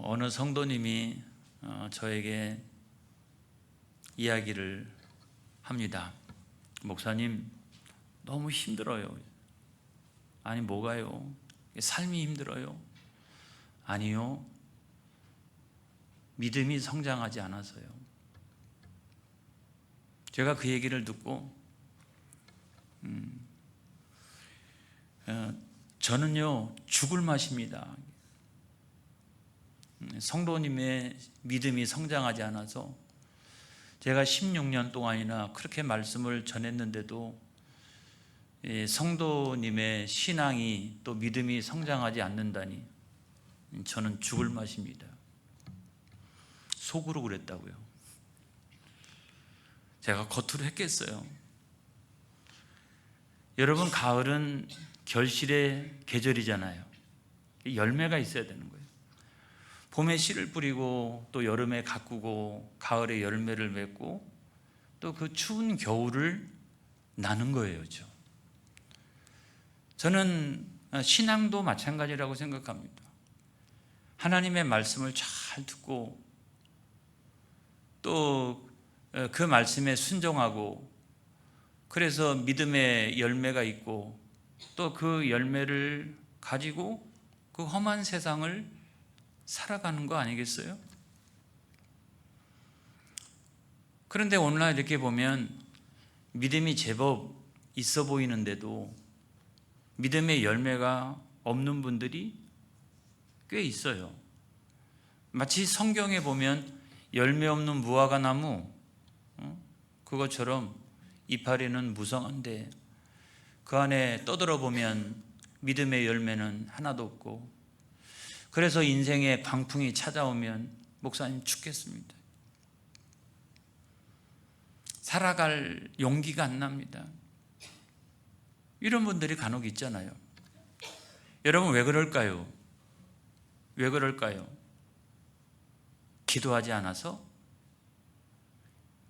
어느 성도님이 저에게 이야기를 합니다. 목사님, 너무 힘들어요. 아니, 뭐가요? 삶이 힘들어요? 아니요, 믿음이 성장하지 않아서요. 제가 그 얘기를 듣고 저는요, 죽을 맛입니다. 성도님의 믿음이 성장하지 않아서 제가 16년 동안이나 그렇게 말씀을 전했는데도 성도님의 신앙이 또 믿음이 성장하지 않는다니 저는 죽을 맛입니다. 속으로 그랬다고요. 제가 겉으로 했겠어요. 여러분, 가을은 결실의 계절이잖아요. 열매가 있어야 되는 거예요. 봄에 씨를 뿌리고 또 여름에 가꾸고 가을에 열매를 맺고 또 그 추운 겨울을 나는 거예요. 저는 신앙도 마찬가지라고 생각합니다. 하나님의 말씀을 잘 듣고 또 그 말씀에 순종하고, 그래서 믿음의 열매가 있고 또 그 열매를 가지고 그 험한 세상을 살아가는 거 아니겠어요? 그런데 오늘날 이렇게 보면 믿음이 제법 있어 보이는데도 믿음의 열매가 없는 분들이 꽤 있어요. 마치 성경에 보면 열매 없는 무화과 나무, 그것처럼 이파리는 무성한데 그 안에 떠들어보면 믿음의 열매는 하나도 없고, 그래서 인생의 광풍이 찾아오면 목사님 죽겠습니다, 살아갈 용기가 안 납니다, 이런 분들이 간혹 있잖아요. 여러분, 왜 그럴까요? 왜 그럴까요? 기도하지 않아서?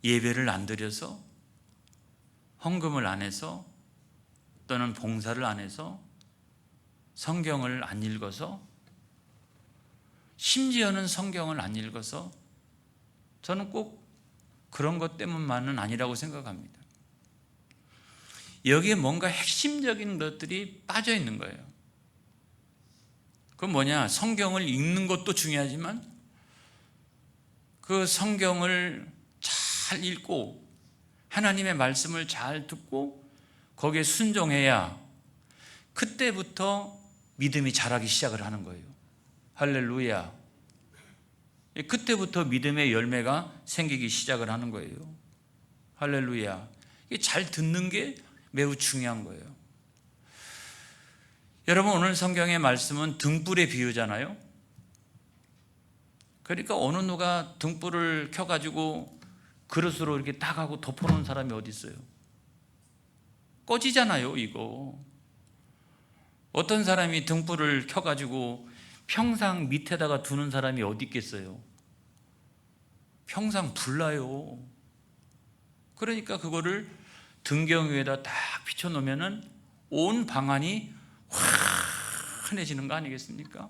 예배를 안 드려서? 헌금을 안 해서? 또는 봉사를 안 해서? 성경을 안 읽어서? 심지어는 성경을 안 읽어서? 저는 꼭 그런 것 때문만은 아니라고 생각합니다. 여기에 뭔가 핵심적인 것들이 빠져 있는 거예요. 그건 뭐냐? 성경을 읽는 것도 중요하지만 그 성경을 잘 읽고 하나님의 말씀을 잘 듣고 거기에 순종해야 그때부터 믿음이 자라기 시작을 하는 거예요. 할렐루야. 그때부터 믿음의 열매가 생기기 시작을 하는 거예요. 할렐루야. 잘 듣는 게 매우 중요한 거예요. 여러분, 오늘 성경의 말씀은 등불의 비유잖아요. 그러니까 어느 누가 등불을 켜가지고 그릇으로 이렇게 딱 하고 덮어놓은 사람이 어디 있어요? 꺼지잖아요, 이거. 어떤 사람이 등불을 켜가지고 평상 밑에다가 두는 사람이 어디 있겠어요? 평상 불나요. 그러니까 그거를 등경 위에다 딱 비춰놓으면 온 방안이 환해지는 거 아니겠습니까?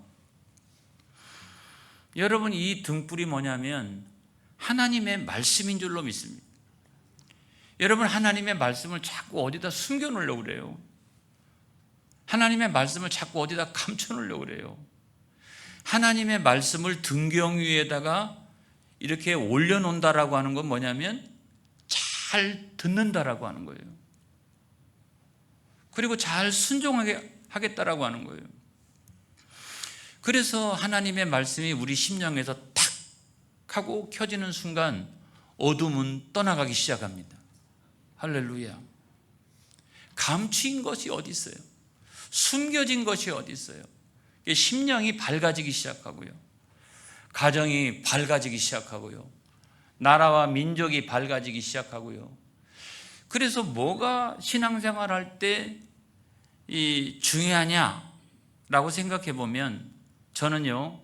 여러분, 이 등불이 뭐냐면 하나님의 말씀인 줄로 믿습니다. 여러분, 하나님의 말씀을 자꾸 어디다 숨겨놓으려고 그래요. 하나님의 말씀을 자꾸 어디다 감춰놓으려고 그래요. 하나님의 말씀을 등경 위에다가 이렇게 올려놓는다라고 하는 건 뭐냐면 잘 듣는다라고 하는 거예요. 그리고 잘 순종하게 하겠다라고 하는 거예요. 그래서 하나님의 말씀이 우리 심령에서 탁 하고 켜지는 순간 어둠은 떠나가기 시작합니다. 할렐루야. 감추인 것이 어디 있어요? 숨겨진 것이 어디 있어요? 심령이 밝아지기 시작하고요, 가정이 밝아지기 시작하고요, 나라와 민족이 밝아지기 시작하고요. 그래서 뭐가 신앙생활 할 때 중요하냐라고 생각해 보면 저는요,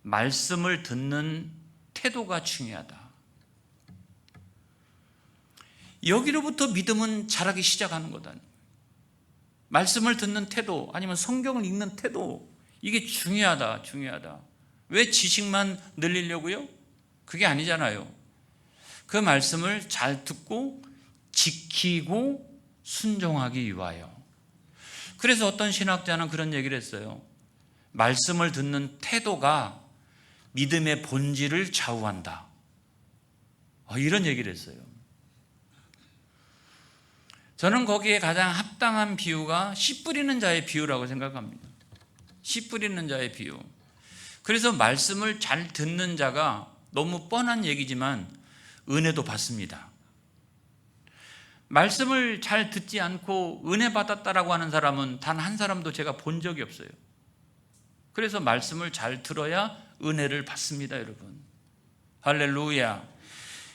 말씀을 듣는 태도가 중요하다. 여기로부터 믿음은 자라기 시작하는 거다. 말씀을 듣는 태도, 아니면 성경을 읽는 태도, 이게 중요하다. 왜 지식만 늘리려고요? 그게 아니잖아요. 그 말씀을 잘 듣고 지키고 순종하기 위하여. 그래서 어떤 신학자는 그런 얘기를 했어요. 말씀을 듣는 태도가 믿음의 본질을 좌우한다. 이런 얘기를 했어요. 저는 거기에 가장 합당한 비유가 씨 뿌리는 자의 비유라고 생각합니다. 씨 뿌리는 자의 비유. 그래서 말씀을 잘 듣는 자가 너무 뻔한 얘기지만 은혜도 받습니다. 말씀을 잘 듣지 않고 은혜 받았다라고 하는 사람은 단 한 사람도 제가 본 적이 없어요. 그래서 말씀을 잘 들어야 은혜를 받습니다, 여러분. 할렐루야.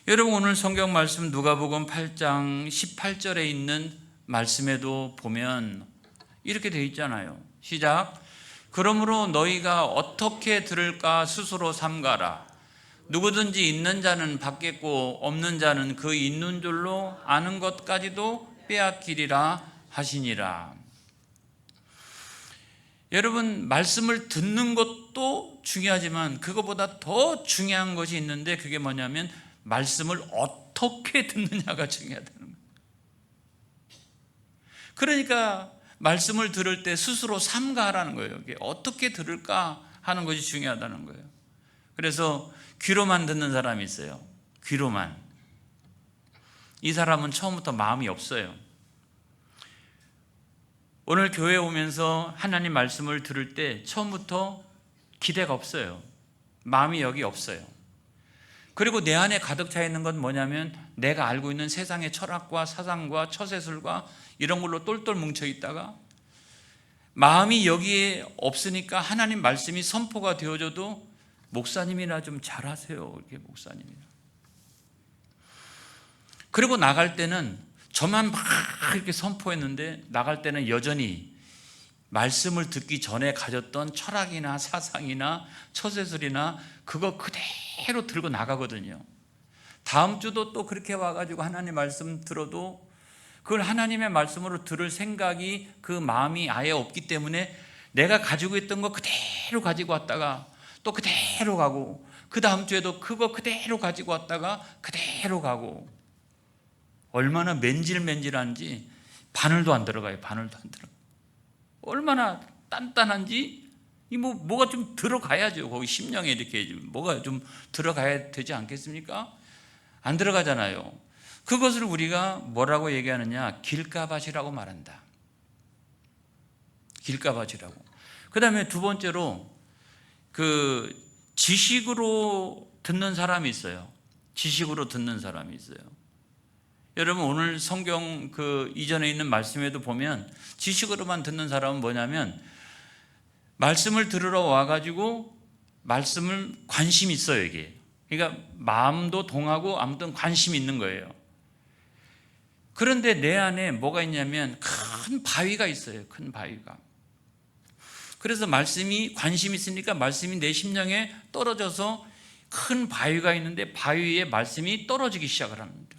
여러분, 오늘 성경 말씀 누가복음 8장 18절에 있는 말씀에도 보면 이렇게 되어 있잖아요. 시작. 그러므로 너희가 어떻게 들을까 스스로 삼가라. 누구든지 있는 자는 받겠고 없는 자는 그 있는 줄로 아는 것까지도 빼앗기리라 하시니라. 여러분, 말씀을 듣는 것도 중요하지만 그것보다 더 중요한 것이 있는데 그게 뭐냐면 말씀을 어떻게 듣느냐가 중요하다는 거예요. 그러니까 말씀을 들을 때 스스로 삼가하라는 거예요. 이게 어떻게 들을까 하는 것이 중요하다는 거예요. 그래서 귀로만 듣는 사람이 있어요. 귀로만. 이 사람은 처음부터 마음이 없어요. 오늘 교회에 오면서 하나님 말씀을 들을 때 처음부터 기대가 없어요. 마음이 여기 없어요. 그리고 내 안에 가득 차 있는 건 뭐냐면 내가 알고 있는 세상의 철학과 사상과 처세술과 이런 걸로 똘똘 뭉쳐 있다가 마음이 여기에 없으니까 하나님 말씀이 선포가 되어져도 목사님이나 좀 잘하세요. 이렇게 목사님이나. 그리고 나갈 때는 저만 막 이렇게 선포했는데 나갈 때는 여전히 말씀을 듣기 전에 가졌던 철학이나 사상이나 처세술이나 그거 그대로 들고 나가거든요. 다음 주도 또 그렇게 와가지고 하나님 말씀 들어도 그걸 하나님의 말씀으로 들을 생각이 그 마음이 아예 없기 때문에 내가 가지고 있던 거 그대로 가지고 왔다가 또 그대로 가고 그 다음 주에도 그거 그대로 가지고 왔다가 그대로 가고 얼마나 맨질맨질한지 바늘도 안 들어가요. 바늘도 안 들어가요. 얼마나 단단한지 뭐가 좀 들어가야죠. 거기 심령에 이렇게 뭐가 좀 들어가야 되지 않겠습니까? 안 들어가잖아요. 그것을 우리가 뭐라고 얘기하느냐? 길가밭이라고 말한다. 길가밭이라고. 그 다음에 두 번째로 그 지식으로 듣는 사람이 있어요. 지식으로 듣는 사람이 있어요. 여러분 오늘 성경 그 이전에 있는 말씀에도 보면 지식으로만 듣는 사람은 뭐냐면 말씀을 들으러 와가지고 말씀을 관심이 있어요. 이게 그러니까 마음도 동하고 아무튼 관심이 있는 거예요. 그런데 내 안에 뭐가 있냐면 큰 바위가 있어요. 큰 바위가. 그래서 말씀이 관심이 있으니까 말씀이 내 심령에 떨어져서 큰 바위가 있는데 바위에 말씀이 떨어지기 시작을 합니다.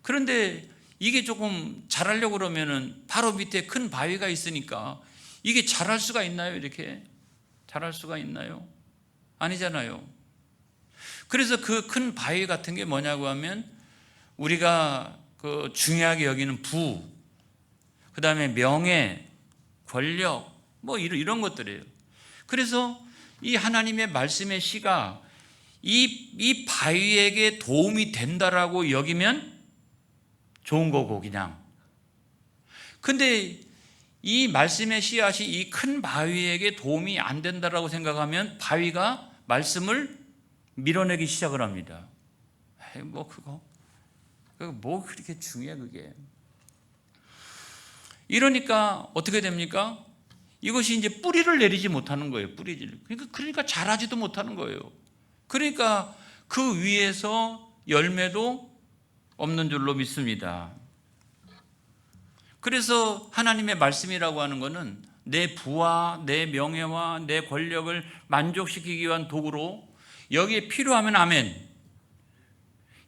그런데 이게 조금 자라려고 그러면은 바로 밑에 큰 바위가 있으니까 이게 자랄 수가 있나요? 이렇게 자랄 수가 있나요? 아니잖아요. 그래서 그 큰 바위 같은 게 뭐냐고 하면 우리가 그 중요하게 여기는 부, 그 다음에 명예, 권력, 뭐 이런 것들이에요. 그래서 이 하나님의 말씀의 씨가 이 바위에게 도움이 된다라고 여기면 좋은 거고 그냥. 근데 이 말씀의 씨앗이 이 큰 바위에게 도움이 안 된다라고 생각하면 바위가 말씀을 밀어내기 시작을 합니다. 뭐 그거 뭐 그렇게 중요해 그게. 이러니까 어떻게 됩니까? 이것이 이제 뿌리를 내리지 못하는 거예요. 뿌리질. 그러니까 자라지도 못하는 거예요. 그러니까 그 위에서 열매도 없는 줄로 믿습니다. 그래서 하나님의 말씀이라고 하는 것은 내 부와 내 명예와 내 권력을 만족시키기 위한 도구로 여기에 필요하면 아멘.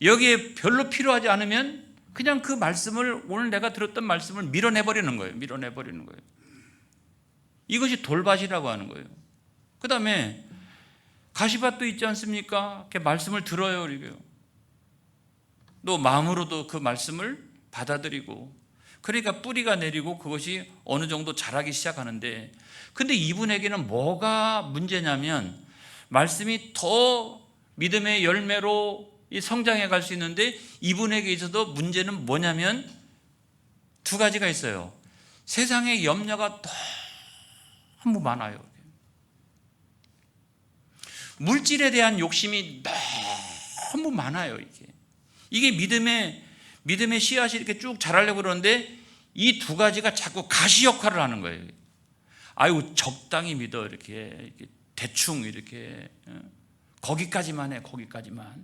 여기에 별로 필요하지 않으면 그냥 그 말씀을 오늘 내가 들었던 말씀을 밀어내버리는 거예요. 밀어내버리는 거예요. 이것이 돌밭이라고 하는 거예요. 그 다음에 가시밭도 있지 않습니까? 이렇게 말씀을 들어요. 이게요. 또 마음으로도 그 말씀을 받아들이고, 그러니까 뿌리가 내리고 그것이 어느 정도 자라기 시작하는데, 근데 이분에게는 뭐가 문제냐면 말씀이 더 믿음의 열매로 성장해 갈 수 있는데, 이분에게 있어도 문제는 뭐냐면 두 가지가 있어요. 세상의 염려가 너무 많아요. 물질에 대한 욕심이 너무 많아요. 이게 믿음의 씨앗이 이렇게 쭉 자라려고 그러는데, 이 두 가지가 자꾸 가시 역할을 하는 거예요. 아유, 적당히 믿어. 이렇게 대충 이렇게 거기까지만 해, 거기까지만.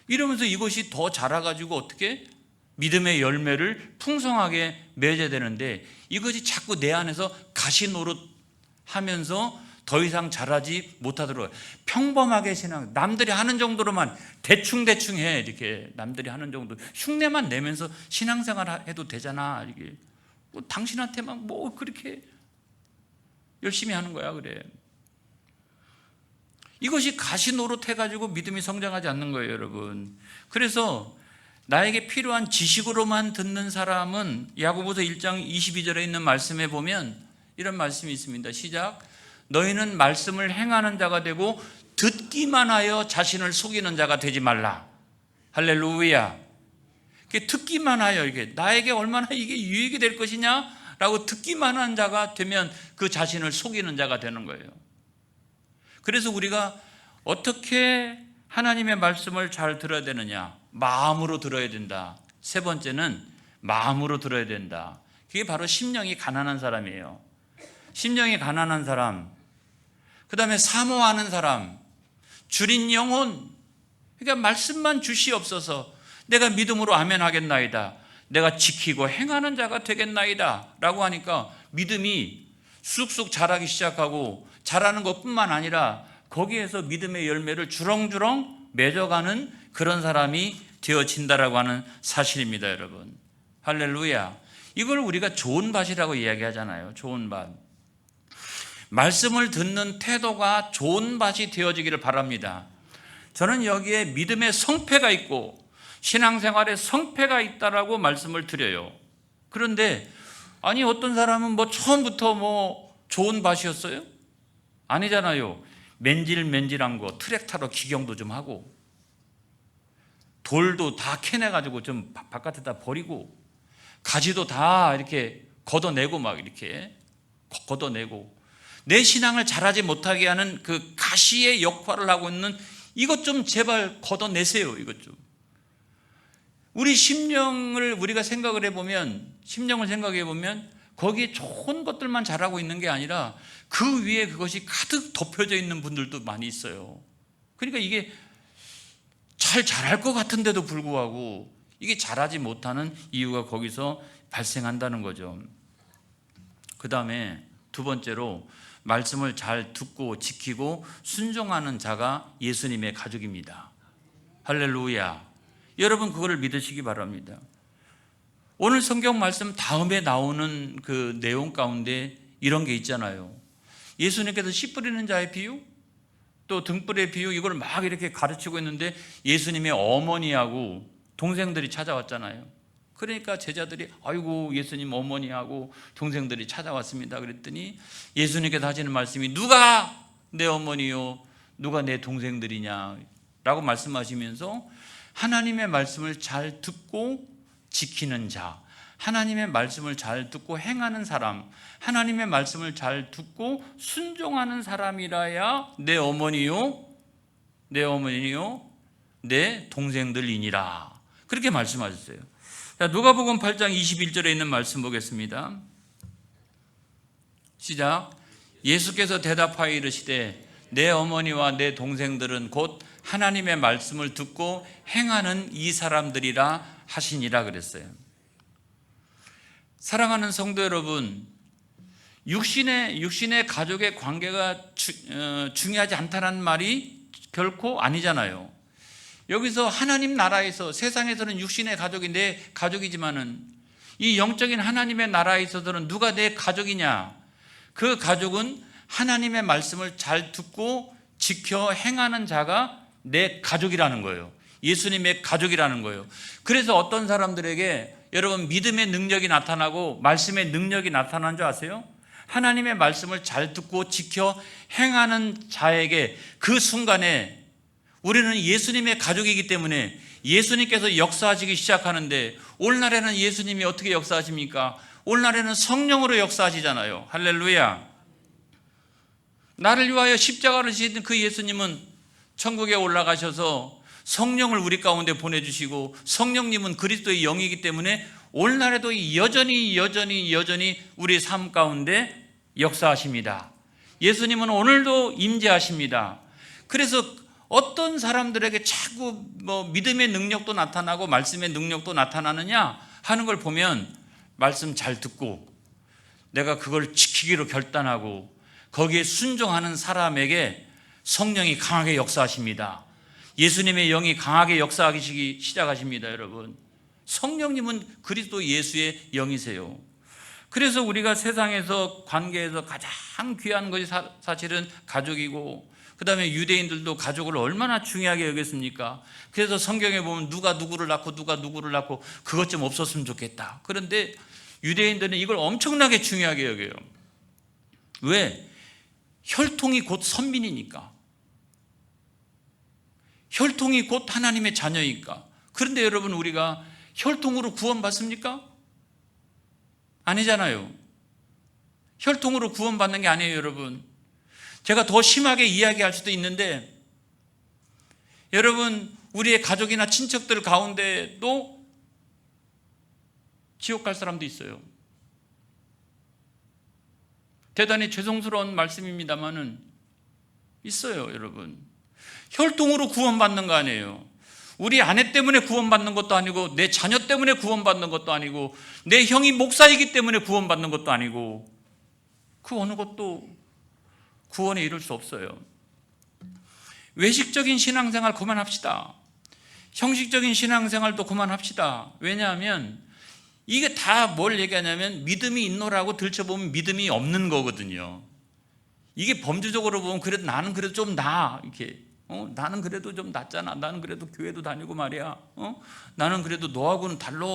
이러면서 이것이 더 자라가지고 어떻게 믿음의 열매를 풍성하게 맺어야 되는데, 이것이 자꾸 내 안에서 가시 노릇 하면서 더 이상 자라지 못하도록, 평범하게 신앙, 남들이 하는 정도로만 대충 해. 이렇게 남들이 하는 정도 흉내만 내면서 신앙생활 해도 되잖아. 이게 뭐 당신한테만 뭐 그렇게 열심히 하는 거야. 그래. 이것이 가시 노릇 해가지고 믿음이 성장하지 않는 거예요, 여러분. 그래서 나에게 필요한 지식으로만 듣는 사람은, 야고보서 1장 22절에 있는 말씀에 보면 이런 말씀이 있습니다. 시작. 너희는 말씀을 행하는 자가 되고 듣기만 하여 자신을 속이는 자가 되지 말라. 할렐루야. 듣기만 하여, 이게 나에게 얼마나 이게 유익이 될 것이냐라고 듣기만 한 자가 되면 그 자신을 속이는 자가 되는 거예요. 그래서 우리가 어떻게 하나님의 말씀을 잘 들어야 되느냐? 마음으로 들어야 된다. 세 번째는 마음으로 들어야 된다. 그게 바로 심령이 가난한 사람이에요. 심령이 가난한 사람, 그 다음에 사모하는 사람, 주린 영혼. 그러니까 말씀만 주시옵소서. 내가 믿음으로 아멘 하겠나이다. 내가 지키고 행하는 자가 되겠나이다 라고 하니까 믿음이 쑥쑥 자라기 시작하고, 자라는 것뿐만 아니라 거기에서 믿음의 열매를 주렁주렁 맺어가는 그런 사람이 되어진다라고 하는 사실입니다, 여러분. 할렐루야. 이걸 우리가 좋은 밭이라고 이야기하잖아요. 좋은 밭. 말씀을 듣는 태도가 좋은 밭이 되어지기를 바랍니다. 저는 여기에 믿음의 성패가 있고 신앙생활에 성패가 있다라고 말씀을 드려요. 그런데 아니, 어떤 사람은 뭐 처음부터 뭐 좋은 밭이었어요? 아니잖아요. 맨질맨질한 거 트랙터로 기경도 좀 하고, 돌도 다 캐내가지고 좀 바깥에다 버리고, 가지도 다 이렇게 걷어내고, 막 이렇게 걷어내고, 내 신앙을 잘하지 못하게 하는 그 가시의 역할을 하고 있는 이것 좀 제발 걷어내세요. 이것 좀. 우리 심령을 우리가 생각을 해보면, 심령을 생각해 보면 거기에 좋은 것들만 잘하고 있는 게 아니라 그 위에 그것이 가득 덮여져 있는 분들도 많이 있어요. 그러니까 이게 잘 자랄 것 같은데도 불구하고 이게 자라지 못하는 이유가 거기서 발생한다는 거죠. 그 다음에 두 번째로, 말씀을 잘 듣고 지키고 순종하는 자가 예수님의 가족입니다. 할렐루야. 여러분, 그거를 믿으시기 바랍니다. 오늘 성경 말씀 다음에 나오는 그 내용 가운데 이런 게 있잖아요. 예수님께서 씨 뿌리는 자의 비유, 또 등불의 비유, 이걸 막 이렇게 가르치고 있는데 예수님의 어머니하고 동생들이 찾아왔잖아요. 그러니까 제자들이 아이고 예수님 어머니하고 동생들이 찾아왔습니다 그랬더니 예수님께서 하시는 말씀이 누가 내 어머니요 누가 내 동생들이냐 라고 말씀하시면서 하나님의 말씀을 잘 듣고 지키는 자, 하나님의 말씀을 잘 듣고 행하는 사람, 하나님의 말씀을 잘 듣고 순종하는 사람이라야 내 어머니요 내 동생들이니라, 그렇게 말씀하셨어요. 자, 누가복음 8장 21절에 있는 말씀 보겠습니다. 시작. 예수께서 대답하여 이르시되 내 어머니와 내 동생들은 곧 하나님의 말씀을 듣고 행하는 이 사람들이라 하시니라 그랬어요. 사랑하는 성도 여러분, 육신의 가족의 관계가 중요하지 않다는 말이 결코 아니잖아요. 여기서 하나님 나라에서, 세상에서는 육신의 가족이 내 가족이지만은 이 영적인 하나님의 나라에 있어서는 누가 내 가족이냐? 그 가족은 하나님의 말씀을 잘 듣고 지켜 행하는 자가 내 가족이라는 거예요. 예수님의 가족이라는 거예요. 그래서 어떤 사람들에게 여러분 믿음의 능력이 나타나고 말씀의 능력이 나타나는 줄 아세요? 하나님의 말씀을 잘 듣고 지켜 행하는 자에게 그 순간에 우리는 예수님의 가족이기 때문에 예수님께서 역사하시기 시작하는데, 오늘날에는 예수님이 어떻게 역사하십니까? 오늘날에는 성령으로 역사하시잖아요. 할렐루야. 나를 위하여 십자가를 지신 그 예수님은 천국에 올라가셔서 성령을 우리 가운데 보내주시고, 성령님은 그리스도의 영이기 때문에 오늘날에도 여전히 우리 삶 가운데 역사하십니다. 예수님은 오늘도 임재하십니다. 그래서 어떤 사람들에게 자꾸 믿음의 능력도 나타나고 말씀의 능력도 나타나느냐 하는 걸 보면, 말씀 잘 듣고 내가 그걸 지키기로 결단하고 거기에 순종하는 사람에게 성령이 강하게 역사하십니다. 예수님의 영이 강하게 역사하기 시작하십니다. 여러분, 성령님은 그리스도 예수의 영이세요. 그래서 우리가 세상에서 관계에서 가장 귀한 것이 사실은 가족이고, 그 다음에 유대인들도 가족을 얼마나 중요하게 여겼습니까? 그래서 성경에 보면 누가 누구를 낳고 그것 좀 없었으면 좋겠다. 그런데 유대인들은 이걸 엄청나게 중요하게 여겨요. 왜? 혈통이 곧 선민이니까. 혈통이 곧 하나님의 자녀이니까. 그런데 여러분, 우리가 혈통으로 구원받습니까? 아니잖아요. 혈통으로 구원받는 게 아니에요, 여러분. 제가 더 심하게 이야기할 수도 있는데, 여러분, 우리의 가족이나 친척들 가운데도 지옥 갈 사람도 있어요. 대단히 죄송스러운 말씀입니다만은 있어요, 여러분. 혈통으로 구원받는 거 아니에요. 우리 아내 때문에 구원받는 것도 아니고, 내 자녀 때문에 구원받는 것도 아니고, 내 형이 목사이기 때문에 구원받는 것도 아니고, 그 어느 것도 구원에 이룰 수 없어요. 외식적인 신앙생활 그만합시다. 형식적인 신앙생활도 그만합시다. 왜냐하면 이게 다 뭘 얘기하냐면, 믿음이 있노라고 들춰보면 믿음이 없는 거거든요. 이게 범주적으로 보면, 그래도 나는 그래도 좀 나아, 이렇게. 나는 그래도 좀 낫잖아. 나는 그래도 교회도 다니고 말이야. 나는 그래도 너하고는 달라.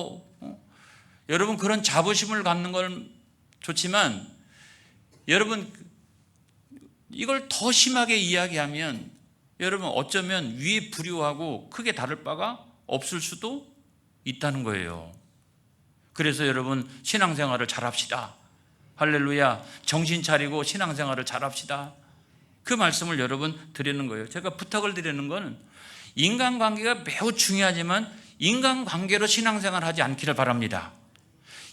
여러분, 그런 자부심을 갖는 건 좋지만, 여러분, 이걸 더 심하게 이야기하면 여러분, 어쩌면 위에 불효하고 크게 다를 바가 없을 수도 있다는 거예요. 그래서 여러분, 신앙생활을 잘합시다. 할렐루야. 정신 차리고 신앙생활을 잘합시다. 그 말씀을 여러분 드리는 거예요. 제가 부탁을 드리는 거는, 인간관계가 매우 중요하지만 인간관계로 신앙생활을 하지 않기를 바랍니다.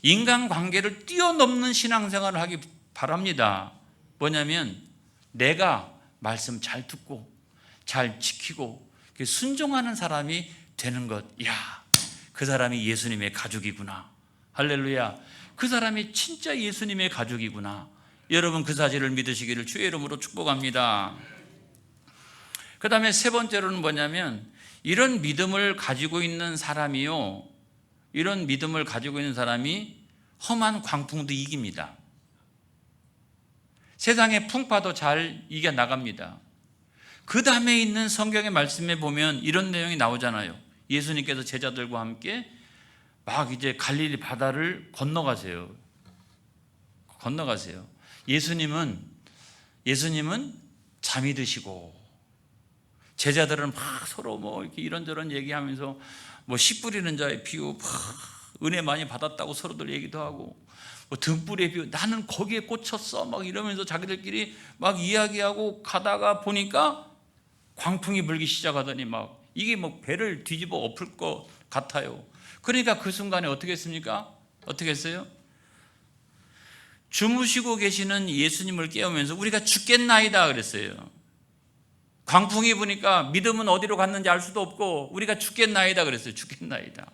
인간관계를 뛰어넘는 신앙생활을 하기 바랍니다. 뭐냐면, 내가 말씀 잘 듣고 잘 지키고 순종하는 사람이 되는 것. 야, 그 사람이 예수님의 가족이구나. 할렐루야. 그 사람이 진짜 예수님의 가족이구나. 여러분, 그 사실을 믿으시기를 주의 이름으로 축복합니다. 그 다음에 세 번째로는 뭐냐면, 이런 믿음을 가지고 있는 사람이요, 이런 믿음을 가지고 있는 사람이 험한 광풍도 이깁니다. 세상의 풍파도 잘 이겨나갑니다. 그 다음에 있는 성경의 말씀에 보면 이런 내용이 나오잖아요. 예수님께서 제자들과 함께 막 이제 갈릴리 바다를 건너가세요. 예수님은 잠이 드시고, 제자들은 막 서로 이렇게 이런저런 얘기하면서 씨 뿌리는 자의 비유, 은혜 많이 받았다고 서로들 얘기도 하고, 등불의 비유, 나는 거기에 꽂혔어 막 이러면서 자기들끼리 막 이야기하고 가다가 보니까 광풍이 불기 시작하더니 이게 배를 뒤집어 엎을 것 같아요. 그러니까 그 순간에 어떻게 했습니까? 어떻게 했어요? 주무시고 계시는 예수님을 깨우면서 우리가 죽겠나이다 그랬어요. 광풍이 부니까 믿음은 어디로 갔는지 알 수도 없고 우리가 죽겠나이다 그랬어요. 죽겠나이다.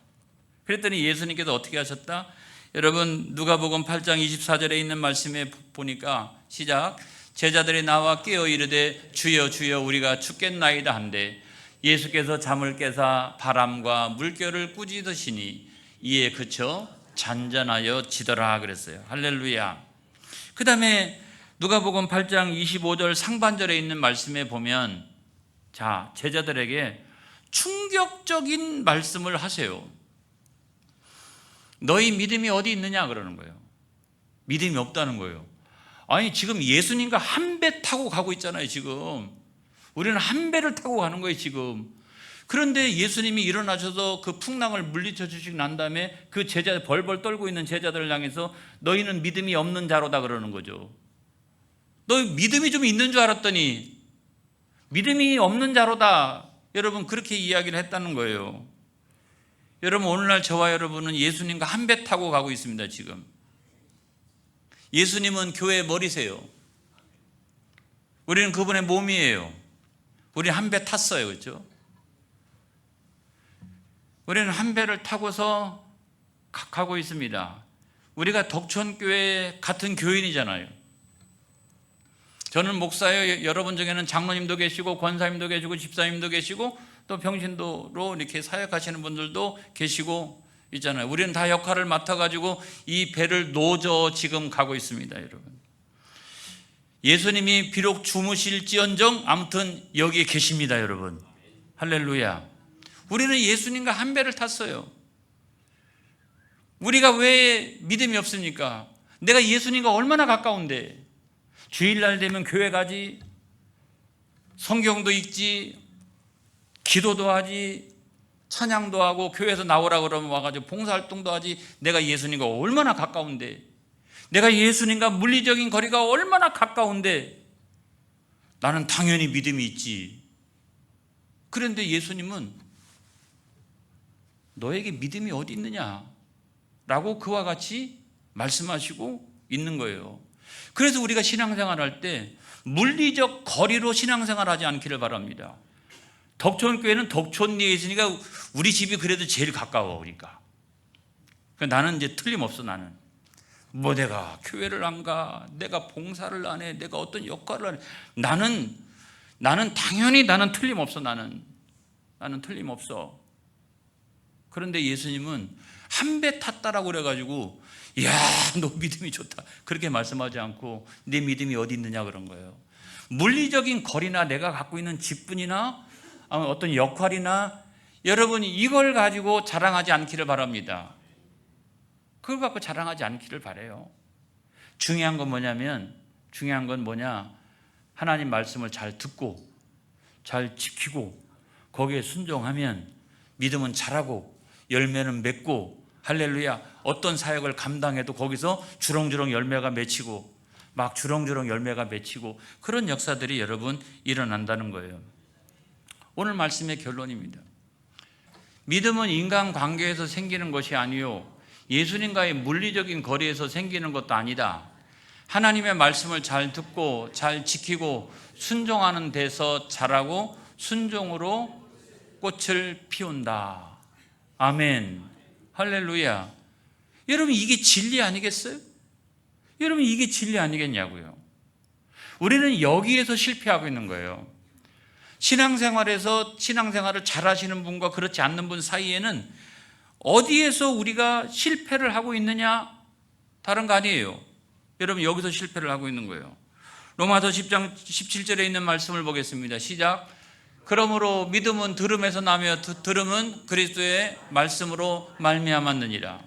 그랬더니 예수님께서 어떻게 하셨다? 여러분, 누가복음 8장 24절에 있는 말씀에 보니까, 시작. 제자들이 나와 깨어 이르되 주여 주여 우리가 죽겠나이다 한데, 예수께서 잠을 깨사 바람과 물결을 꾸짖으시니 이에 그쳐 잔잔하여 지더라 그랬어요. 할렐루야. 그 다음에 누가복음 8장 25절 상반절에 있는 말씀에 보면 자, 제자들에게 충격적인 말씀을 하세요. 너희 믿음이 어디 있느냐 그러는 거예요. 믿음이 없다는 거예요. 아니 지금 예수님과 한 배 타고 가고 있잖아요. 지금 우리는 한 배를 타고 가는 거예요. 지금. 그런데 예수님이 일어나셔서 그 풍랑을 물리쳐 주시고 난 다음에 그 제자 벌벌 떨고 있는 제자들을 향해서 너희는 믿음이 없는 자로다 그러는 거죠. 너희 믿음이 좀 있는 줄 알았더니 믿음이 없는 자로다. 여러분 그렇게 이야기를 했다는 거예요. 여러분 오늘날 저와 여러분은 예수님과 한 배 타고 가고 있습니다. 지금 예수님은 교회의 머리세요. 우리는 그분의 몸이에요. 우리는 한 배 탔어요. 그렇죠? 우리는 한 배를 타고서 가고 있습니다. 우리가 덕천교회 같은 교인이잖아요. 저는 목사예요. 여러분 중에는 장로님도 계시고 권사님도 계시고 집사님도 계시고 또 평신도로 이렇게 사역하시는 분들도 계시고 있잖아요. 우리는 다 역할을 맡아가지고 이 배를 노저 지금 가고 있습니다. 여러분 예수님이 비록 주무실지언정 아무튼 여기에 계십니다. 여러분 할렐루야. 우리는 예수님과 한 배를 탔어요. 우리가 왜 믿음이 없습니까? 내가 예수님과 얼마나 가까운데 주일날 되면 교회 가지, 성경도 읽지, 기도도 하지, 찬양도 하고 교회에서 나오라 그러면 와가지고 봉사활동도 하지. 내가 예수님과 얼마나 가까운데, 내가 예수님과 물리적인 거리가 얼마나 가까운데 나는 당연히 믿음이 있지. 그런데 예수님은 너에게 믿음이 어디 있느냐 라고 그와 같이 말씀하시고 있는 거예요. 그래서 우리가 신앙생활 할 때 물리적 거리로 신앙생활 하지 않기를 바랍니다. 덕천교회는 덕촌리에 있으니까 우리 집이 그래도 제일 가까워. 그러니까 나는 이제 틀림없어. 나는 뭐 내가 교회를 안 가, 내가 봉사를 안 해, 내가 어떤 역할을 안 해. 나는 당연히 나는 틀림없어. 나는 틀림없어. 그런데 예수님은 한 배 탔다라고 그래가지고 이야 너 믿음이 좋다 그렇게 말씀하지 않고 내 믿음이 어디 있느냐 그런 거예요. 물리적인 거리나 내가 갖고 있는 직분이나 어떤 역할이나 여러분이 이걸 가지고 자랑하지 않기를 바랍니다. 그걸 갖고 자랑하지 않기를 바라요. 중요한 건 뭐냐? 하나님 말씀을 잘 듣고 잘 지키고 거기에 순종하면 믿음은 자라고 열매는 맺고 할렐루야. 어떤 사역을 감당해도 거기서 주렁주렁 열매가 맺히고 막 주렁주렁 열매가 맺히고 그런 역사들이 여러분 일어난다는 거예요. 오늘 말씀의 결론입니다. 믿음은 인간관계에서 생기는 것이 아니요 예수님과의 물리적인 거리에서 생기는 것도 아니다. 하나님의 말씀을 잘 듣고 잘 지키고 순종하는 데서 자라고 순종으로 꽃을 피운다. 아멘. 할렐루야. 여러분 이게 진리 아니겠어요? 여러분 이게 진리 아니겠냐고요. 우리는 여기에서 실패하고 있는 거예요. 신앙생활을 잘 하시는 분과 그렇지 않는 분 사이에는 어디에서 우리가 실패를 하고 있느냐? 다른 거 아니에요. 여러분 여기서 실패를 하고 있는 거예요. 로마서 10장 17절에 있는 말씀을 보겠습니다. 시작. 그러므로 믿음은 들음에서 나며 들음은 그리스도의 말씀으로 말미암았느니라.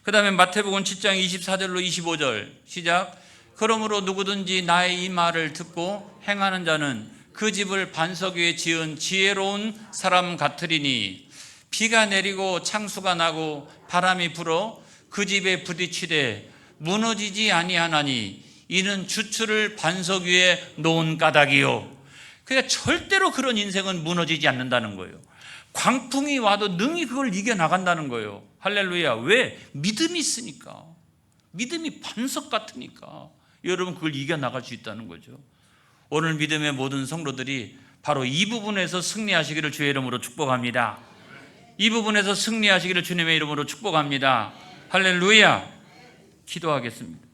그 다음에 마태복음 7장 24절로 25절 시작. 그러므로 누구든지 나의 이 말을 듣고 행하는 자는 그 집을 반석 위에 지은 지혜로운 사람 같으리니 비가 내리고 창수가 나고 바람이 불어 그 집에 부딪히되 무너지지 아니하나니 이는 주추를 반석 위에 놓은 까닭이요. 그러니까 절대로 그런 인생은 무너지지 않는다는 거예요. 광풍이 와도 능히 그걸 이겨나간다는 거예요. 할렐루야. 왜? 믿음이 있으니까. 믿음이 반석 같으니까 여러분 그걸 이겨나갈 수 있다는 거죠. 오늘 믿음의 모든 성도들이 바로 이 부분에서 승리하시기를 주의 이름으로 축복합니다. 이 부분에서 승리하시기를 주님의 이름으로 축복합니다. 할렐루야. 기도하겠습니다.